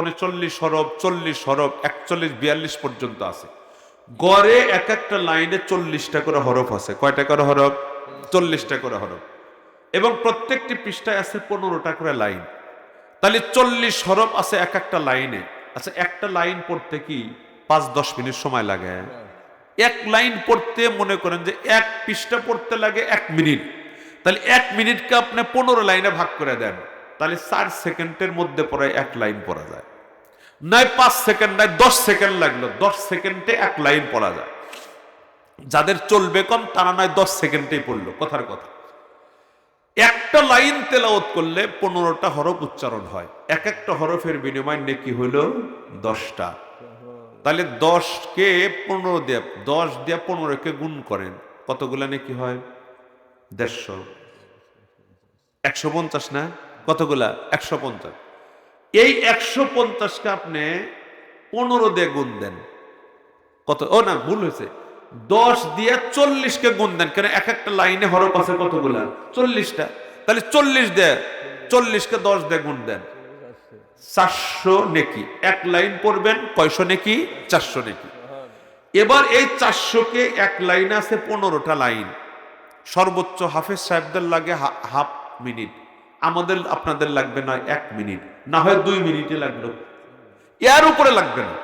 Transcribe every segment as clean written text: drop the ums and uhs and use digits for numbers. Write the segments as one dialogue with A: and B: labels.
A: 39 হরফ, 40 হরফ, 41, 42 পর্যন্ত আছে। গড়ে এক একটা লাইনে 40টা করে হরফ আছে। কয়টা করে হরফ? 40টা করে হরফ। এবং প্রত্যেকটি পৃষ্ঠায় আছে 15টা করে লাইন। তাহলে 40 হরফ আছে এক একটা লাইনে। আচ্ছা, একটা লাইন পড়তে কি 5-10 মিনিট সময় লাগে? এক লাইন পড়তে মনে করেন যে এক পৃষ্ঠা পড়তে লাগে 1 মিনিট। তাহলে 1 মিনিটকে আপনি 15 লাইনে ভাগ করে দেন, তাহলে 4 সেকেন্ডের মধ্যে পড়ে এক লাইন পড়া যায়। নয় 5 সেকেন্ড, নয় 10 সেকেন্ড লাগলো, 10 সেকেন্ডে এক লাইন পড়া যায়। যাদের চলবে কম তারা নয় 10 সেকেন্ডেই পড়লো, কথার কথা। একটা লাইন তেলাওয়াত করলে 15টা হরফ উচ্চারণ হয়। এক একটা হরফের বিনিময় নেকি হইল 10টা। তাহলে 10কে 15 দিয়ে, 10 দিয়ে 15কে গুণ করেন, কতগুলা নেকি হয়? 150। 150 না? কতগুলা? 150। এই 150কে আপনি 15 দিয়ে গুণ দেন, কত? ও না, ভুল হয়েছে, 10 দিয়ে 40কে গুণ দেন, কেন এক একটা লাইনে হরফ আছে কতগুলা? 40টা। তাহলে 40 দিয়ে 40কে 10 দিয়ে গুণ দেন, 400 নেকি। এক লাইন পড়বেন, কয়শো নেকি? 400 নেকি। এবার এই 400কে এক লাইন আছে 15টা লাইন। সর্বোচ্চ হাফেজ সাহেবদের লাগে হাফ মিনিট, আমাদের আপনাদের লাগবে না 1 মিনিট, না হয় 2 মিনিটে লাগলো, এর উপরে লাগবে না।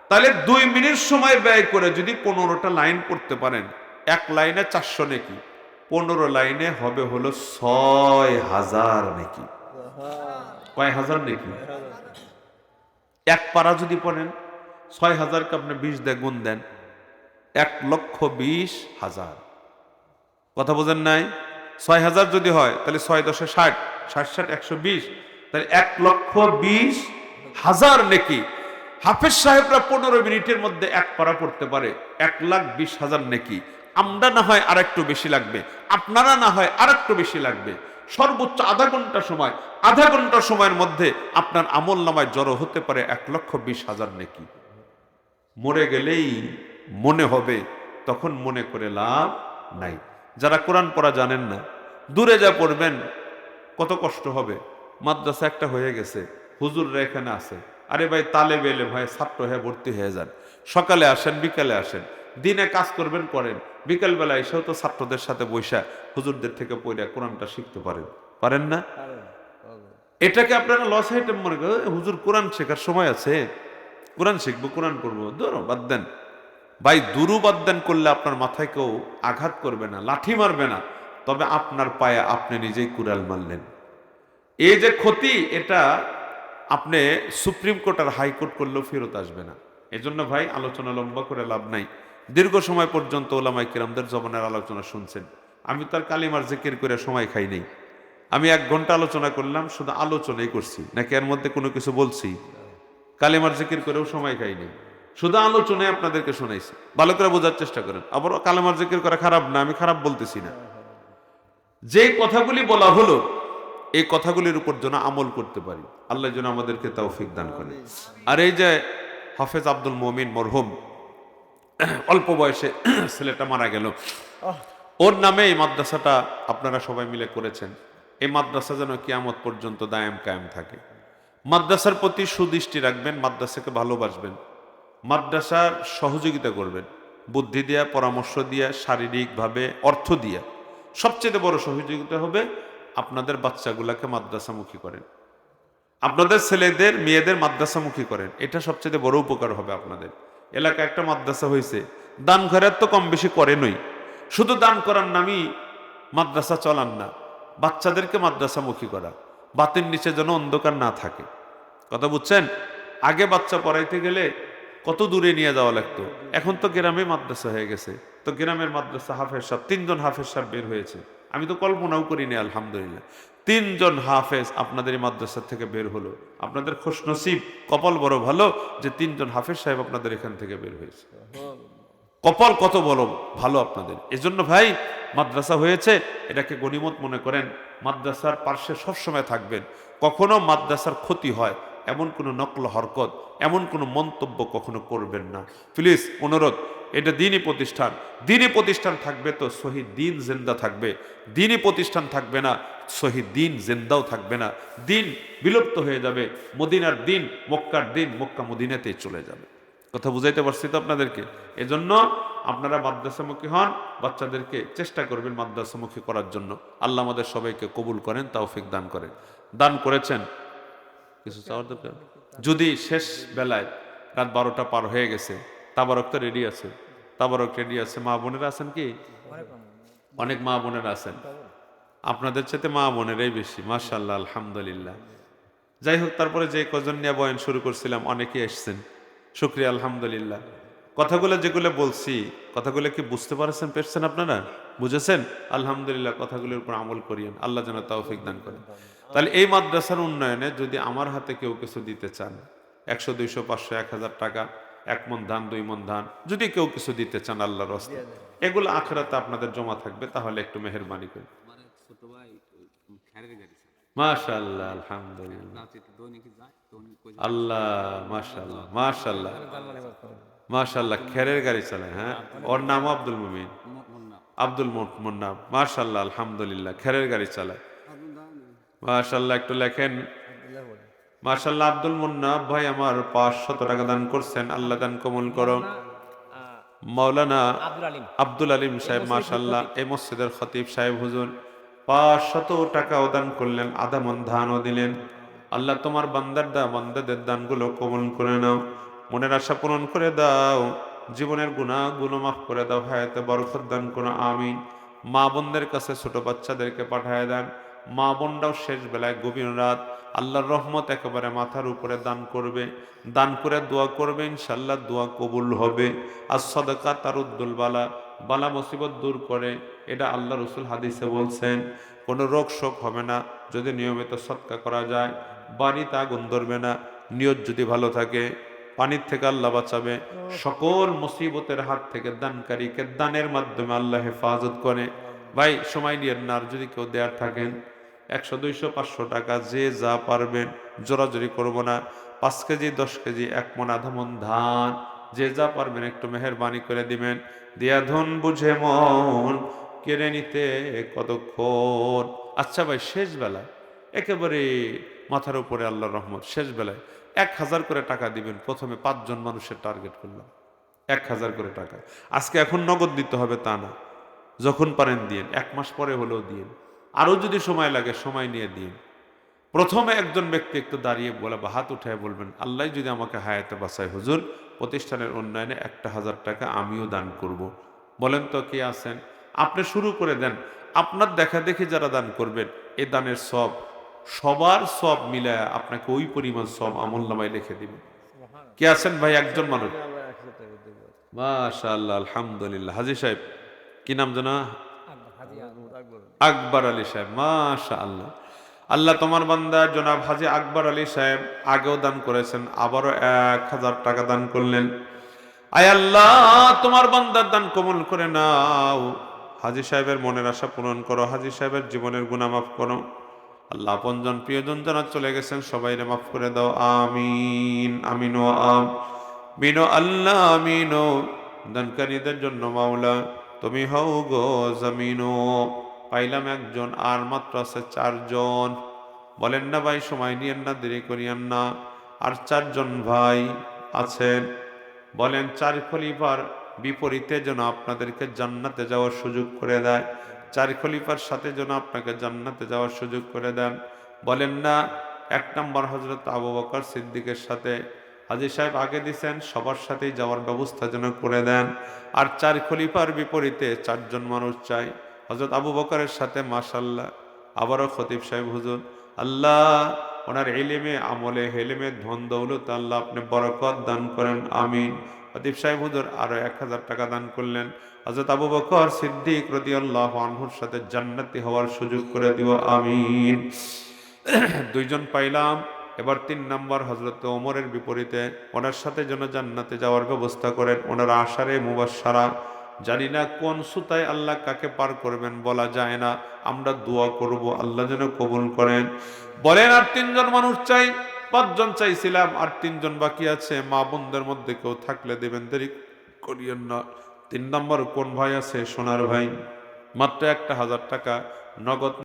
A: তাহলে 2 মিনিট সময় ব্যয় করে যদি 15টা লাইন পড়তে পারেন, এক লাইনে 400 নেকি, 15 লাইনে হবে হলো 6000 নেকি। কয় হাজার নেকি? এক পারা যদি পড়েন, 6000কে আপনি 20 দিয়ে গুণ দেন, 1,20,000। কথা বোঝেন নাই? 6000 যদি হয় তাহলে 6 10 60, 60 60 120, তাহলে 1,20,000 নেকি। হাফেজ সাহেবরা 15 মিনিটের মধ্যে এক পারা পড়তে পারে, 1,20,000 নেকি। আমরা না হয় আর একটু বেশি লাগবে, আপনারা না হয় আর একটু বেশি লাগবে। সর্বোচ্চ আধা ঘন্টা সময়, আধা ঘন্টা সময়ের মধ্যে আপনার আমল নামায় জড়ো হতে পারে 1,20,000 নেকি। মরে গেলেই মনে হবে, তখন মনে করে লাভ নাই। যারা কোরআন পড়া জানেন না, দূরে যা পড়বেন, কত কষ্ট হবে। মাদ্রাসা একটা হয়ে গেছে, হুজুররা এখানে আছে, আরে ভাই তালেবে ইলম হয়, ছাত্র হয়ে ভর্তি হয়ে যান, সকালে আসেন বিকালে আসেন, দিনে কাজ করবেন করেন, বিকালবেলা এসেও তো ছাত্রদের সাথে বৈশা হুজুরদের থেকে পড়ে কোরআনটা শিখতে পারেন, পারেন না? এটাকে আপনারা লস আইটেম মনে করেন, হুজুর কোরআন শেখার সময় আছে, কোরআন শিখবো, কোরআন পড়বো, ধরো বাদ দেন ভাই। দুরু বাদ দেন করলে আপনার মাথায় কেউ আঘাত করবে না, লাঠি মারবে না, তবে আপনার পায়ে আপনি নিজেই কুড়াল মারলেন। এই যে ক্ষতি, এটা আপনি সুপ্রিম কোর্ট আর হাইকোর্ট করলেও ফেরত আসবে না। এজন্য ভাই আলোচনা লম্বা করে লাভ নাই। দীর্ঘ সময় পর্যন্ত ওলামায়ে কেরামদের জবানের আলোচনা শুনছেন। আমি তার কালিমার জিকির করে সময় খাই নাই। আমি 1 ঘন্টা আলোচনা করলাম, শুধু আলোচনাই করছি, নাকি এর মধ্যে কোনো কিছু বলছি? কালিমার জিকির করেও সময় খাই নাই, শুধু আলোচনায় আপনাদেরকে শোনাইছি। ভালো করে বোঝার চেষ্টা করেন। আবার কালিমার জিকির করা খারাপ না, আমি খারাপ বলতেছি না। যে কথাগুলি বলা হলো, এই কথাগুলির উপর যেন আমল করতে পারি, আল্লাহ যেন আমাদেরকে তৌফিক দান করেন। আর এই যে হাফেজ আব্দুল মমিন মরহুম, অল্প বয়সে ছেলেটা মারা গেল, ওর নামে এই মাদ্রাসাটা আপনারা সবাই মিলে করেছেন। এই মাদ্রাসা যেন কিয়ামত পর্যন্ত দায়েম কায়েম থাকে। মাদ্রাসার প্রতি সুদৃষ্টি রাখবেন, মাদ্রাসাকে ভালোবাসবেন, মাদ্রাসার সহযোগিতা করবেন, বুদ্ধি দিয়া, পরামর্শ দিয়া, শারীরিকভাবে, অর্থ দিয়া। সবচেয়ে বড় সহযোগিতা হবে আপনাদের বাচ্চাগুলাকে মাদ্রাসামুখী করেন, আপনাদের ছেলেদের মেয়েদের মাদ্রাসামুখী করেন, এটা সবচেয়ে বড় উপকার হবে আপনাদের। এলাকায় একটা মাদ্রাসা হয়েছে, দান খয়রাত তো কম বেশি করেনই, শুধু দান করার নামই মাদ্রাসা চলান না। বাচ্চাদেরকে মাদ্রাসামুখী করা, বাতির নিচে যেন অন্ধকার না থাকে। কথা বুঝছেন? আগে বাচ্চা পড়াইতে গেলে কত দূরে নিয়ে যাওয়া লাগতো, এখন তো গ্রামে মাদ্রাসা হয়ে গেছে। তো গ্রামের মাদ্রাসা হাফেজ সাহেব, 3 জন হাফেজ সাহেব বের হয়েছে, আমি তো কল্পনাও করিনি। আলহামদুলিল্লাহ 3 জন হাফেজ আপনাদের এই মাদ্রাসা থেকে বের হলো। আপনাদের খুশনসিব, কপাল বড় ভালো যে 3 জন হাফেজ সাহেব আপনাদের এখান থেকে বের হয়েছে। কপাল কত বড় ভালো আপনাদের। এজন্য ভাই, মাদ্রাসা হয়েছে এটাকে গনিমত মনে করেন, মাদ্রাসার পার্শ্বে সবসময় থাকবেন। কখনো মাদ্রাসার ক্ষতি হয় এমন কোনো নকল হরকত, এমন কোনো মন্তব্য কখনো করবেন না। প্লিজ অনুরোধ, এটা দ্বীনি প্রতিষ্ঠান। দ্বীনি প্রতিষ্ঠান থাকবে তো শহীদ দ্বীন জিন্দা থাকবে, দ্বীনি প্রতিষ্ঠান থাকবে না শহীদ দ্বীন জিন্দাও থাকবে না, দ্বীন বিলুপ্ত হয়ে যাবে। মদিনার দ্বীন, মক্কার দ্বীন মক্কা মদিনাতেই চলে যাবে। কথা বুঝাইতে পারছি তো আপনাদেরকে? এজন্য আপনারা মাদ্রাসামুখী হন, বাচ্চাদেরকে চেষ্টা করবেন মাদ্রাসামুখী করার জন্য। আল্লাহ আমাদের সবাইকে কবুল করেন, তৌফিক দান করেন। দান করেছেন কিছু চাওয়ার দরকার? যদি শেষ বেলায় রাত 12টা পার হয়ে গেছে, তাবারক তো রেডি আছে, তাবারক রেডি আছে। মা বোনেরা আছেন কি? অনেক মা বোনেরা আছেন, আপনাদের চাইতে মা বোনেরাই বেশি, মাশাআল্লাহ, আলহামদুলিল্লাহ। যাই হোক, তারপরে যে কজন নিয়ে বয়ান শুরু করছিলাম অনেকেই এসছেন, শুকরিয়া, আলহামদুলিল্লাহ। কথাগুলো যেগুলো বলছি, কথাগুলো কি বুঝতে পেরেছেন আপনারা? বুঝেছেন? আলহামদুলিল্লাহ। কথাগুলোর উপর আমল করিয়েন, আল্লাহ যেন তৌফিক দান করেন। তাহলে এই মাদ্রাসার উন্নয়নে যদি আমার হাতে কেউ কিছু দিতে চান, 100, 200, 500, 1000 টাকা, 1 মণ ধান, 2 মণ ধান, যদি কেউ কিছু দিতে চান আল্লাহর রাস্তায়, এগুলো আখিরাতে আপনাদের জমা থাকবে, তাহলে একটু মেহেরবানি করে। মাশাআল্লাহ, আলহামদুলিল্লাহ, আল্লাহ, মাশাআল্লাহ, মাশাআল্লাহ, মাশাআল্লাহ। খেরের গাড়ি চালায়, হ্যাঁ। ওর নাম আব্দুল মুমিন, আব্দুল মুন্না, মাশাআল্লাহ, আলহামদুলিল্লাহ, খেরের গাড়ি চালায়, মাশাআল্লাহ। একটু লেখেন, মাশাআল্লাহ। আব্দুল মুন্না ভাই আমার 500 টাকা দান করছেন, আল্লাহ দান কবুল করো। মাওলানা আব্দুল আলিম সাহেব, মাশাআল্লাহ, এই মসজিদের খতিব সাহেব হুজুর 500 টাকাও দান করলেন, আধা মণ ধানও দিলেন। আল্লাহ তোমার বান্দাদের দানগুলো কবুল করে নাও, মনের আশা পূরণ করে দাও, জীবনের গুনাহগুলো মাফ করে দাও, হায়াতে বরকত দান করো, আমিন। মা বোনদের কাছে ছোট বাচ্চাদেরকে পাঠায় দেন, মা বোনরাও শেষ বেলায় গভীর রাত আল্লাহর রহমত একেবারে মাথার উপরে দান করবে, দান করে দোয়া করবে, ইনশাআল্লাহ দোয়া কবুল হবে। আর সাদাকা তারুদ্দুল বালা, বালা মুসিবত দূর করে, এটা আল্লাহ রসুল হাদিসে বলছেন। কোনো রোগ শোক হবে না যদি নিয়মিত সদকা করা যায়, বাড়িতে আগুন ধরবে না নিয়ত যদি ভালো থাকে, পানির থেকে আল্লাহ বাঁচাবে, সকল মুসিবতের হাত থেকে দানকারীকে দানের মাধ্যমে আল্লাহ হেফাজত করে। ভাই সময় নিয়ে না, আর যদি কেউ দেয়ার থাকেন 100, 200, 500 টাকা, যে যা পারবেন, জোরাজোরি করবো না। 5 কেজি, 10 কেজি, 1 মণ, আধা মণ ধান, যে যা পারবেন একটু মেহেরবানি করে দিবেন। দিয়া ধন বুঝে মন কেড়ে নিতে কতক্ষণ। আচ্ছা ভাই, শেষ বেলা একেবারে মাথার উপরে আল্লাহর রহমত, শেষ বেলায় 1000 করে টাকা দিবেন। প্রথমে 5 জন মানুষের টার্গেট করলাম, 1000 করে টাকা। আজকে এখন নগদ দিতে হবে তা না, যখন পারেন দিন, 1 মাস পরে হলেও দিন, আরো যদি সময় লাগে সময় নিয়ে দিন। প্রথমে একজন ব্যক্তি একটু দাঁড়িয়ে বলে বা হাত উঠায় বলবেন, আল্লাহ যদি আমাকে হায়াতে বাঁচায় হুজুর, প্রতিষ্ঠানের উন্নয়নে 1000 টাকা আমিও দান করব। বলেন তো কে আছেন? আপনি শুরু করে দেন। আপনার দেখা দেখি যারা দান করবেন, এই দানের সব, সবার সব মিলায় আপনাকে ওই পরিমাণ সব আমলনামায় লিখে দিবেন। কে আছেন ভাই? একজন মানুষ, মাশাআল্লাহ, আলহামদুলিল্লাহ। হাজী সাহেব, কি নাম জানা? আকবর আলী সাহেব, মাশাআল্লাহ। আল্লাহ তোমার বান্দা জনাব হাজী আকবর আলী সাহেব আগেও দান করেছেন, আবারও 1000 টাকা দান করলেন। আয় আল্লাহ তোমার বান্দার দান কবুল করে নাও, হাজী সাহেবের মনের আশা পূরণ করো, হাজী সাহেবের জীবনের গুনাহ মাফ করো। আল্লাহ আপনজন প্রিয়জন যারা চলে গেছেন সবাইরে মাফ করে দাও, আমিন, আমিন ও আমিন, আল্লাহ আমিন। দানকারীদের জন্য মাওলা তুমি হও গো জামিনো। পাইলাম একজন, আর মাত্র আছে 4 জন। বলেন না ভাই, সময় নিয়েন না, দেরি করিয়েন না। আর 4 জন ভাই আছেন, বলেন 4 খলিফার বিপরীতে যেন আপনাদেরকে জান্নাতে যাওয়ার সুযোগ করে দেয়, 4 খলিফার সাথে যেন আপনাকে জান্নাতে যাওয়ার সুযোগ করে দেন। বলেন না, 1 নম্বর হযরত আবু বকর সিদ্দিকের সাথে হাজী সাহেব আগে দিছেন, সবার সাথেই যাওয়ার ব্যবস্থা যেন করে দেন। আর 4 খলিফার বিপরীতে 4 জন মানুষ চাই, হযরত আবু বকরের সাথে মাশাআল্লাহ আবারও খতিব সাহেব হুজুর, আল্লাহ ওনার ইলমে আমলে হেলেমে ধন দৌলত আল্লাহ আপনি বরকত দান করেন, আমিন। খতিব সাহেব হুজুর আরো 1000 টাকা দান করলেন, হযরত আবু বকর সিদ্দিক রাদিয়াল্লাহু আনহুর সাথে জান্নাতি হওয়ার সুযোগ করে দিও, আমিন। 2 জন পাইলাম। এবার 3 নম্বর হযরত ওমরের বিপরীতে, ওনার সাথে যেন জান্নাতে যাওয়ার ব্যবস্থা করেন, ওনার আশারে মুবাশশারা। জানি না কোন সুতায় আল্লাহ কাকে পার করবেন বলা যায় না, আমরা দোয়া করব আল্লাহ যেন কবুল করেন। বলেন আর 3 জন মানুষ চাই, 5 জন চাইছিলাম, আর 3 জন বাকি আছে। মা বোনদের মধ্যে কেউ থাকলে দেবেন, দেরি করিয়েন না। 3 নম্বর কোন ভাই আছে সোনার ভাই, মাত্র 1000 টাকা নগদ